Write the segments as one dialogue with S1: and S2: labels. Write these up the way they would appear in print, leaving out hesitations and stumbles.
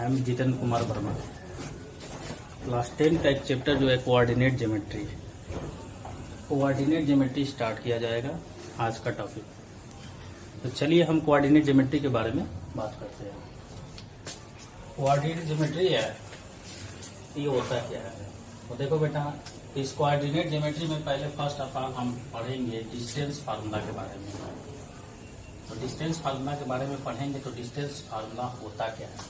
S1: I am Jitendra Kumar Verma. Class 10 का एक chapter जो है coordinate geometry, coordinate geometry start किया जाएगा आज का टॉपिक। तो चलिए हम कोऑर्डिनेट ज्योमेट्री के बारे में बात करते हैं। कोऑर्डिनेट ज्योमेट्री है, ये होता क्या है? तो देखो बेटा, इस कोऑर्डिनेट ज्योमेट्री में पहले फर्स्ट ऑफ ऑल हम पढ़ेंगे डिस्टेंस फार्मूला के बारे में। तो डिस्टेंस फार्मूला के बारे में पढ़ेंगे तो डिस्टेंस फार्मूला होता क्या है?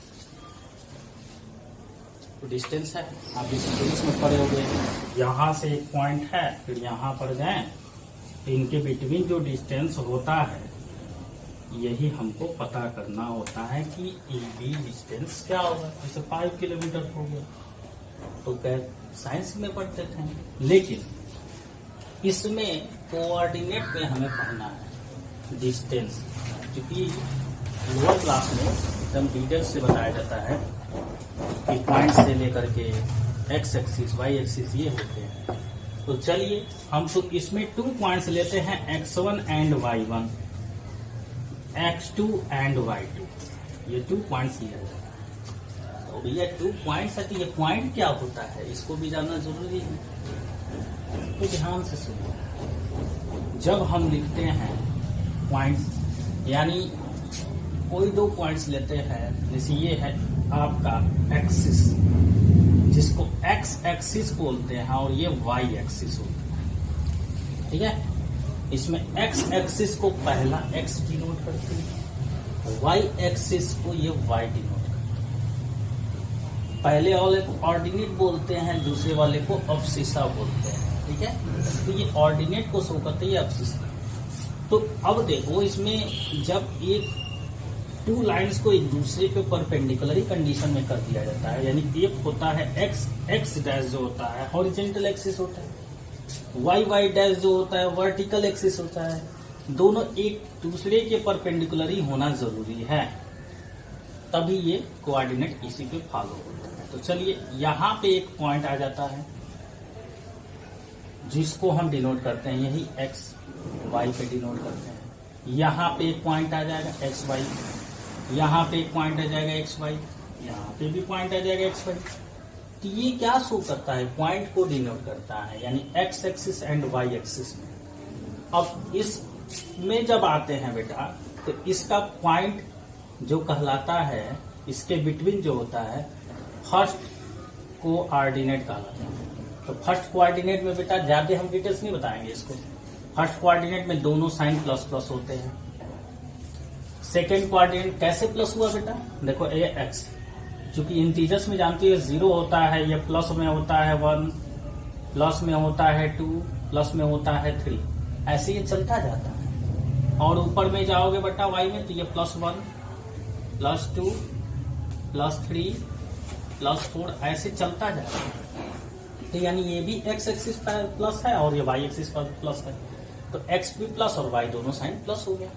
S1: तो डिस्टेंस है, आप इस इंग्लिश में पढ़े होंगे, यहाँ से एक पॉइंट है, फिर यहाँ पर जाएं तो इनके बिटवीन जो डिस्टेंस होता है यही हमको पता करना होता है कि ई डिस्टेंस क्या होगा। जैसे 5 किलोमीटर हो गया तो साइंस में पढ़ते थे, लेकिन इसमें कोऑर्डिनेट में हमें पढ़ना है डिस्टेंस, क्योंकि लोअर क्लास में एकदम डिटेल से बताया जाता है कि पॉइंट से लेकर के एक्स एक्सिस वाई एक्सिस ये होते हैं। तो चलिए हम तो इसमें 2 पॉइंट्स लेते हैं, x1 and y1, x2 and y2, ये 2 पॉइंट्स लिया जाता है। तो भैया 2 पॉइंट्स है, तो ये पॉइंट क्या होता है इसको भी जानना जरूरी है। तो ध्यान से सुनिए, जब हम लिखते हैं पॉइंट्स, यानी कोई 2 पॉइंट्स लेते हैं, जैसे ये है आपका एक्सिस, जिसको एक्स एक्सिस बोलते हैं और ये वाई एक्सिस होता है, ठीक है। इसमें एक्स एक्सिस को पहला एक्स डिनोट करते हैं, वाई एक्सिस को ये वाई डिनोट करते हैं। पहले वाले को ऑर्डिनेट बोलते हैं, दूसरे वाले को अब्सिसा बोलते हैं, ठीक है। तो ये ऑर्डिनेट को शो करते हैं, ये अब्सिसा। तो अब देखो, इसमें जब एक 2 लाइंस को एक दूसरे पे परपेंडिकुलरी कंडीशन में कर दिया जाता है, यानी एक होता है एक्स डैश जो होता है हॉरिजॉन्टल एक्सिस होता है, वाई डैश जो होता है वर्टिकल एक्सिस होता है, दोनों एक दूसरे के परपेंडिकुलरी होना जरूरी है, तभी ये कोऑर्डिनेट इसी पे फॉलो होता है। तो चलिए यहाँ पे एक पॉइंट आ जाता है जिसको हम डिनोट करते हैं, यही एक्स वाई पे डिनोट करते हैं। यहाँ पे एक पॉइंट आ जाएगा एक्स वाई, यहाँ पे एक पॉइंट आ जाएगा एक्स वाई, यहाँ पे भी पॉइंट आ जाएगा एक्स वाई। तो ये क्या शो करता है? पॉइंट को डिनोट करता है, यानी x axis and y axis में। अब इसमें जब आते हैं बेटा, तो इसका पॉइंट जो कहलाता है, इसके बिटवीन जो होता है, फर्स्ट कोऑर्डिनेट कहलाता है। तो फर्स्ट कोऑर्डिनेट में बेटा ज्यादा हम डिटेल्स नहीं बताएंगे इसको। फर्स्ट कोऑर्डिनेट में दोनों साइन प्लस प्लस होते हैं। सेकेंड कोऑर्डिनेट कैसे प्लस हुआ बेटा? देखो ए एक्स, चूंकि इंटीजर्स में जानती है 0 होता है, ये प्लस में होता है 1, प्लस में होता है 2, प्लस में होता है 3, ऐसे ये चलता जाता है। और ऊपर में जाओगे बेटा वाई में, तो ये +1, +2, +3, +4 ऐसे चलता जाता है। तो यानी ये भी एक्स एक्सिस पर प्लस है और ये वाई एक्सिस पर प्लस है, तो एक्स भी प्लस और वाई दोनों साइन प्लस हो गया।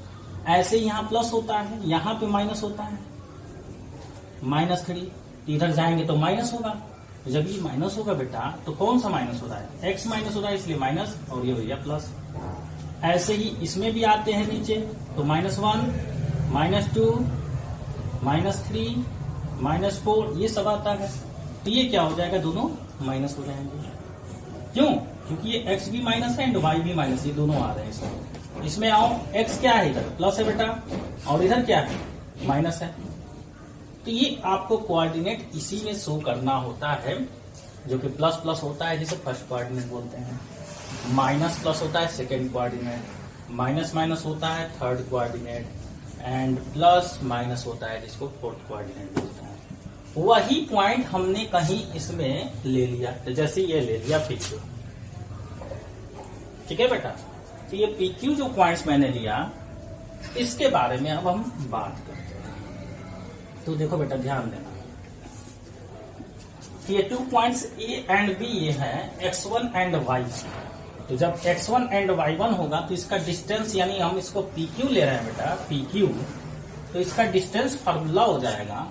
S1: ऐसे यहाँ प्लस होता है, यहाँ पे माइनस होता है, -3, इधर जाएंगे तो माइनस होगा। जब ये माइनस होगा बेटा, तो कौन सा माइनस होता है? एक्स माइनस होता है, इसलिए माइनस, और ये भैया प्लस। ऐसे ही इसमें भी आते हैं नीचे, तो -1, -2, -3, -4 ये सब आता है। तो ये क्या हो जाएगा? दोनों माइनस हो जाएंगे। क्यों? क्योंकि ये एक्स भी माइनस है एंड वाई भी माइनस, ये दोनों आ रहे हैं इसमें आओ, एक्स क्या है? इधर प्लस है बेटा, और इधर क्या है? माइनस है। तो ये आपको कोऑर्डिनेट इसी में शो करना होता है, जो कि प्लस प्लस होता है जिसे फर्स्ट कोऑर्डिनेट बोलते हैं, माइनस प्लस होता है सेकेंड कोऑर्डिनेट, माइनस माइनस होता है third coordinate, and plus minus होता है जिसको फोर्थ कोऑर्डिनेट बोलते हैं। वही पॉइंट हमने कहीं इसमें ले लिया, तो जैसे ये ले लिया PQ, ठीक है बेटा। तो ये PQ जो पॉइंट्स मैंने लिया, इसके बारे में अब हम बात करते हैं। तो देखो बेटा ध्यान देना, ये 2 पॉइंट्स A एंड B ये है x1 एंड y। तो जब x1 एंड y1 होगा तो इसका डिस्टेंस, यानी हम इसको PQ ले रहे हैं बेटा, PQ, तो इसका डिस्टेंस फार्मूला हो जाएगा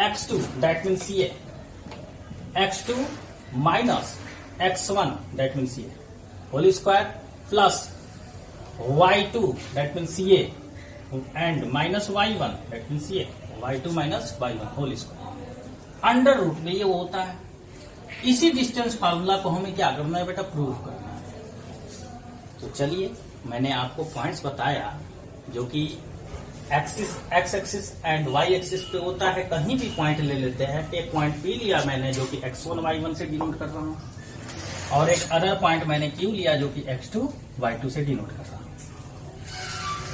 S1: x2 दैट मीन्स ये, x2 minus x1 that means ये whole square, plus y2 that means ये, एंड -y1 दैट मीन्स ये y2 - y1 whole square. Under root में ये होता है। इसी डिस्टेंस फार्मूला को हमें क्या करना है बेटा, प्रूव करना है। तो चलिए मैंने आपको पॉइंट्स बताया जो कि axis x axis and y axis पे होता है। कहीं भी पॉइंट ले लेते हैं। एक पॉइंट पी लिया मैंने जो कि x1 y1 से डिनोट कर रहा हूं, और एक अदर पॉइंट मैंने क्यू लिया जो कि x2 y2 से डिनोट कर रहा हूं।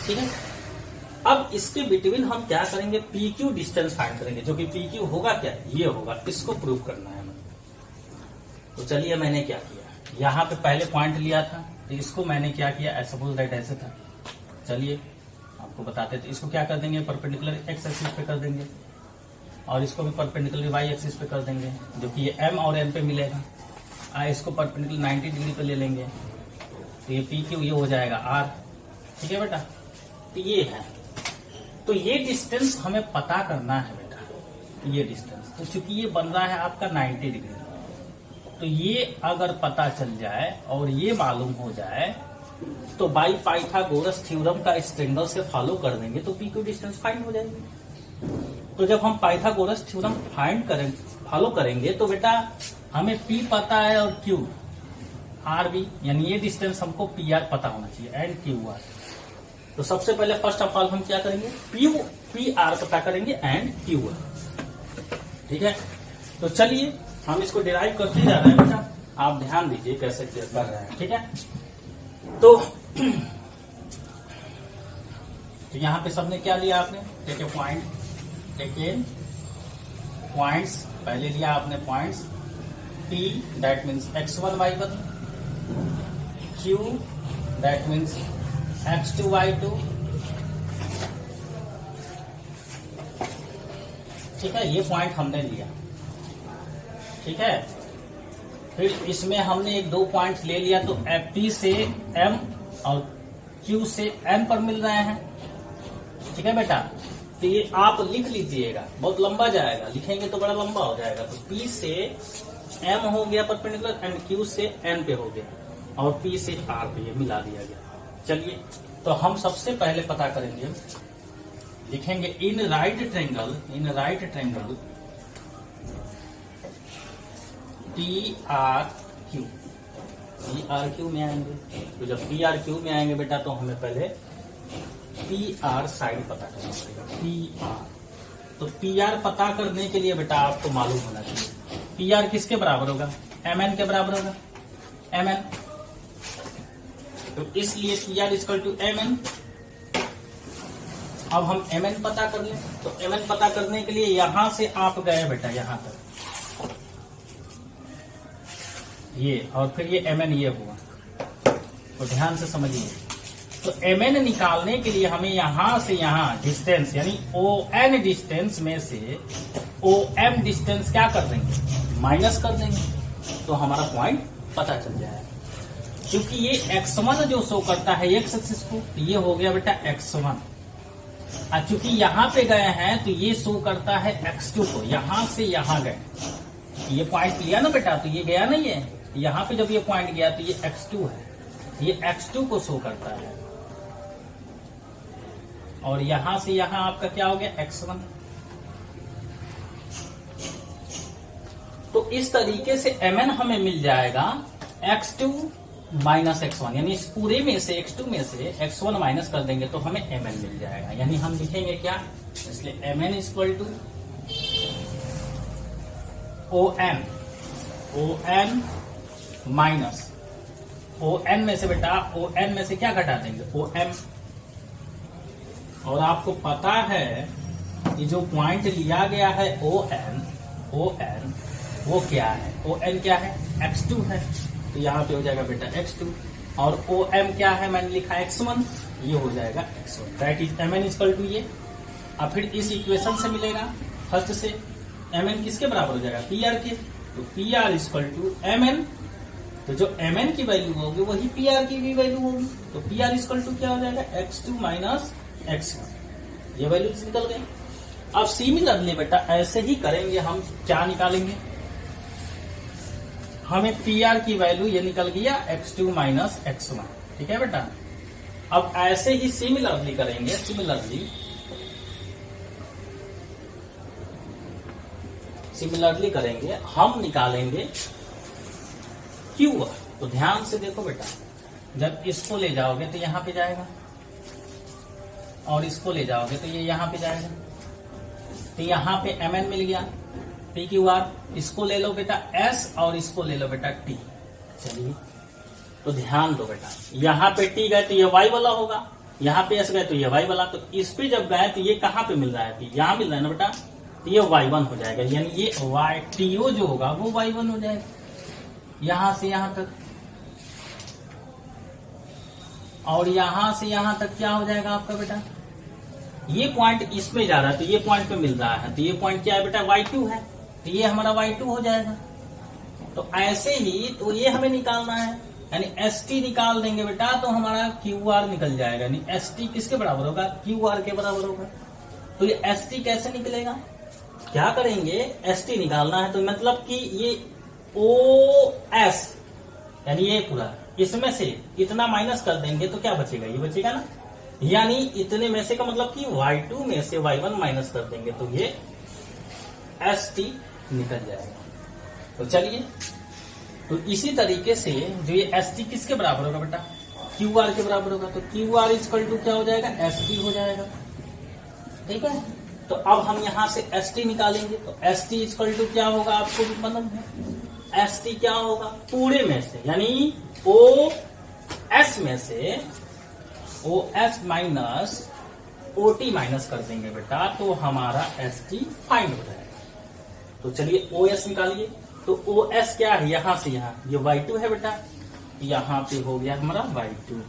S1: ठीक है, अब इसके बिटवीन हम क्या करेंगे, पी क्यू डिस्टेंस फाइंड करेंगे, जो कि पी क्यू होगा क्या, ये होगा। इसको प्रूव करना है हमें। तो चलिए मैंने क्या किया, यहाँ पे पहले पॉइंट लिया था, तो इसको मैंने क्या किया, सपोज दैट ऐसे था। चलिए आपको बताते थे, इसको क्या कर देंगे, परपेंडिकुलर एक्स एक्सिस पे कर देंगे, और इसको भी परपेंडिकुलर वाई एक्सिस पे कर देंगे, जो कि ये एम और एन पे मिलेगा। इसको परपेंडिकुलर 90 डिग्री पे ले लेंगे, तो ये पी क्यू ये हो जाएगा आर। ठीक है बेटा, तो ये है। तो ये डिस्टेंस हमें पता करना है बेटा, ये डिस्टेंस। तो चूंकि ये बन रहा है आपका 90 डिग्री, तो ये अगर पता चल जाए और ये मालूम हो जाए तो बाई पाइथागोरस थ्योरम का इस ट्रायंगल से फॉलो कर देंगे तो पी क्यू डिस्टेंस फाइंड हो जाएगी। तो जब हम पाइथागोरस थ्योरम फाइंड फॉलो करेंगे तो बेटा हमें पी पता है और क्यू आर भी, यानी ये डिस्टेंस हमको पी आर पता होना चाहिए एंड क्यू आर। तो सबसे पहले फर्स्ट ऑफ ऑल हम क्या करेंगे, पी आर पता करेंगे एंड क्यू आर। ठीक है, तो चलिए हम इसको डिराइव करते जा रहे हैं बेटा, आप ध्यान दीजिए कैसे कर रहे हैं। ठीक है, तो यहाँ पे सबने क्या लिया, आपने take a point, take a points, पहले लिया आपने points P that means x1 y1, Q that means x2 y2। ठीक है, ये पॉइंट हमने लिया। ठीक है, फिर इसमें हमने एक दो पॉइंट ले लिया, तो P से M और Q से N पर मिल रहे हैं। ठीक है बेटा, तो ये आप लिख लीजिएगा, बहुत लंबा जाएगा, लिखेंगे तो बड़ा लंबा हो जाएगा। तो P से M हो गया परपेंडिकुलर एंड Q से N पे हो गया, और P से R पे ये मिला दिया गया। चलिए, तो हम सबसे पहले पता करेंगे, लिखेंगे in right triangle PRQ। PRQ में आएंगे, तो जब PRQ में आएंगे बेटा तो हमें पहले PR साइड पता करना पड़ेगा, PR। तो PR पता करने के लिए बेटा आपको मालूम होना चाहिए PR किसके बराबर होगा, MN के बराबर होगा, MN। तो इसलिए PR इक्वल टू MN। अब हम MN पता कर लें, तो MN पता करने के लिए यहां से आप गए बेटा यहां तक, ये, और फिर ये MN ये हुआ। तो ध्यान से समझिए, तो MN निकालने के लिए हमें यहां से यहां डिस्टेंस यानी ON डिस्टेंस में से OM डिस्टेंस क्या कर देंगे, माइनस कर देंगे, तो हमारा पॉइंट पता चल जाएगा। क्योंकि ये x1 जो शो करता है x एक्सिस को, ये हो गया बेटा x1। और चूंकि यहाँ पे गए हैं तो ये शो करता है x2 को, यहां से यहां गए, ये पॉइंट लिया ना बेटा, तो ये गया नहीं है, यहाँ पे जब ये पॉइंट गया तो ये x2 है, ये x2 को शो करता है, और यहां से यहां आपका क्या हो गया x1। तो इस तरीके से MN हमें मिल जाएगा x2 माइनस x1, यानी इस पूरे में से x2 में से x1 माइनस कर देंगे तो हमें MN मिल जाएगा। यानी हम लिखेंगे क्या, इसलिए MN equal to ON minus ON में से बेटा, ON में से क्या घटा देंगे, OM। और आपको पता है कि जो पॉइंट लिया गया है ON वो क्या है, ON क्या है, x2 है, तो यहाँ पे हो जाएगा बेटा x2, और OM क्या है, मैंने लिखा x1, ये हो जाएगा x1, that is MN equal to ये। अब फिर इस इक्वेशन से मिलेगा फर्स्ट से MN किसके बराबर हो जाएगा, PR के, तो PR इक्वल टू MN। तो जो MN की वैल्यू होगी वही PR की भी वैल्यू होगी, तो PR इक्वल टू क्या हो जाएगा, x2 माइनस x1, ये वैल्यू निकल गई। अब सिमिलरली बेटा ऐसे ही करेंगे, हम क्या निकालेंगे, हमें PR की वैल्यू ये निकल गया x2 माइनस x1। ठीक है बेटा, अब ऐसे ही सिमिलरली करेंगे, सिमिलरली सिमिलरली करेंगे, हम निकालेंगे क्यू आर। तो ध्यान से देखो बेटा, जब इसको ले जाओगे तो यहां पे जाएगा, और इसको ले जाओगे तो ये यहां पे जाएगा। तो यहां पे mn मिल गया, पी क्यू आर। इसको ले लो बेटा s और इसको ले लो बेटा t। चलिए, तो ध्यान दो बेटा, यहाँ पे t गए तो ये y वाला होगा, यहाँ पे s गए तो ये y वाला। तो इस पे जब गए तो ये कहाँ पे मिल रहा है, p यहाँ मिल रहा है ना बेटा, तो ये y1 हो जाएगा, यानी ये to जो होगा वो y1 हो जाएगा, यहां से यहां तक। और यहां से यहां तक क्या हो जाएगा आपका बेटा, ये पॉइंट इसमें जा रहा है तो ये पॉइंट पे मिल रहा है, तो ये पॉइंट क्या है बेटा, y2 है, तो ये हमारा y2 हो जाएगा। तो ऐसे ही तो ये हमें निकालना है, यानी ST निकाल देंगे बेटा तो हमारा QR निकल जाएगा। यानी ST किसके बराबर होगा, QR के बराबर होगा। तो ये ST कैसे निकलेगा, क्या करेंगे, ST निकालना है तो मतलब कि ये OS यानी ये पूरा, इसमें से इतना माइनस कर देंगे तो क्या बचेगा, ये बचेगा ना, यानी इतने में से का मतलब कि y2 में से y1 माइनस कर देंगे तो ये ST निकल जाएगा। तो चलिए, तो इसी तरीके से जो ये ST किसके बराबर होगा बेटा, QR के बराबर होगा। तो QR इक्वल टू क्या हो जाएगा, ST हो जाएगा। ठीक है, तो अब हम यहां से ST निकालेंगे, तो ST इक्वल टू क्या होगा, आपको भी मालूम है, ST क्या होगा, पूरे में से यानी OS में से OS माइनस OT माइनस कर देंगे बेटा, तो हमारा ST फाइंड हो जाएगा। तो चलिए OS निकालिए, तो OS क्या है, यहां से यहां, ये y2 है बेटा, यहां पे हो गया हमारा y2,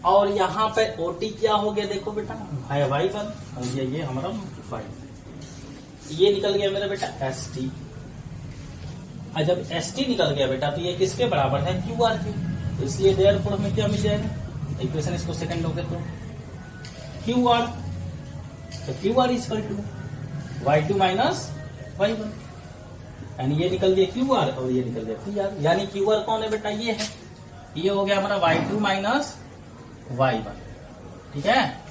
S1: और यहां पे OT क्या हो गया, देखो बेटा है y1, हो गया ये हमारा 5, ये निकल गया मेरा बेटा ST। और जब ST निकल गया बेटा तो ये किसके बराबर है, QR के, तो इसलिए देयरफॉर हमें क्या मिल जाएगा, इक्वेशन इसको सेकंड लोगे तो QR, तो QR equal to y2 minus y1, यानी ये निकल गया QR और ये निकल गया PR। यानी QR कौन है बेटा, ये है, ये हो गया हमारा y2 माइनस y1। ठीक है,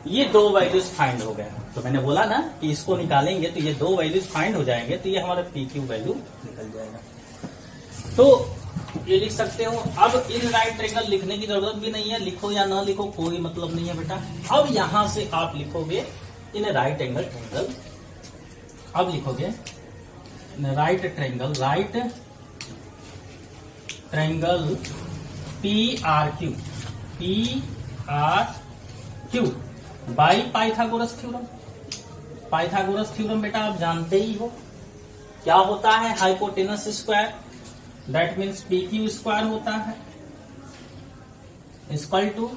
S1: ये दो वैल्यूज फाइंड हो गए। तो मैंने बोला ना कि इसको निकालेंगे तो ये दो वैल्यूज फाइंड हो जाएंगे, तो ये हमारा PQ वैल्यू निकल जाएगा। तो ये लिख सकते हो। अब इन राइट ट्रायंगल लिखने की जरूरत भी नहीं है, लिखो या ना लिखो कोई मतलब नहीं है बेटा। अब यहां से आप लिखोगे इन राइट एंगल ट्रायंगल, अब लिखोगे right triangle PRQ by Pythagoras theorem. Pythagoras theorem बेटा आप जानते ही हो क्या होता है, hypotenuse square, that means PQ square होता है equal to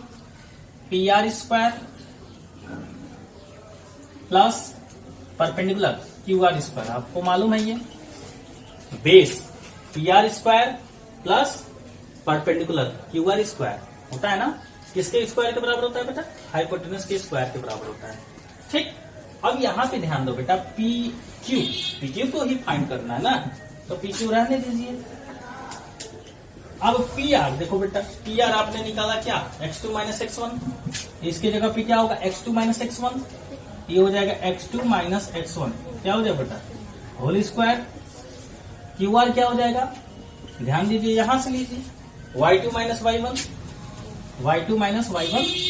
S1: PR square plus perpendicular QR square. आपको मालूम है ये base PR square plus perpendicular QR square होता है ना, किसके स्क्वायर के बराबर होता है बेटा, हाइपोटेनस के स्क्वायर के बराबर होता है। ठीक, अब यहां पे ध्यान दो बेटा, PQ को ही फाइंड करना है ना, तो PQ रहने दीजिए। अब PR देखो बेटा, PR आपने निकाला क्या, x2 माइनस x1, इसकी जगह पे क्या होगा, x2 माइनस x1, ये हो जाएगा x2 माइनस x1, क्या हो जाएगा बेटा, होल स्क्वायर। QR क्या हो जाएगा, ध्यान दीजिए यहां से लीजिए, y2 minus y1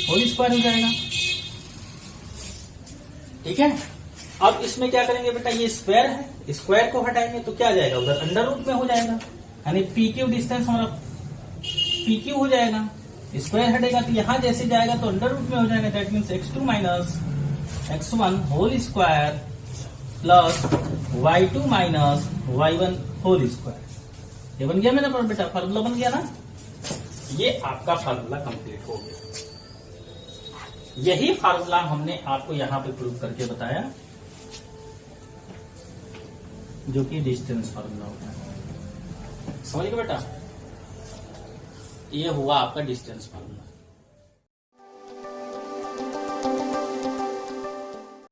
S1: whole square हो जाएगा। ठीक है, अब इसमें क्या करेंगे बेटा, ये स्क्वायर है, स्क्वायर को हटाएंगे तो क्या जाएगा, उधर अंडर रूट में हो जाएगा, यानी PQ डिस्टेंस हमारा PQ हो जाएगा, स्क्वायर हटेगा तो यहां जैसे जाएगा तो अंडर रूट में हो जाएगा, that means x2 minus x1 whole square plus y2 minus y1 whole square. ये बन गया मेरा बेटा, फार्मूला बन गया ना, ये आपका फार्मूला कंप्लीट हो गया। यही फार्मूला हमने आपको यहां पे प्रूव करके बताया, जो कि डिस्टेंस फार्मूला होता है। समझ गए बेटा, ये हुआ आपका डिस्टेंस फार्मूला।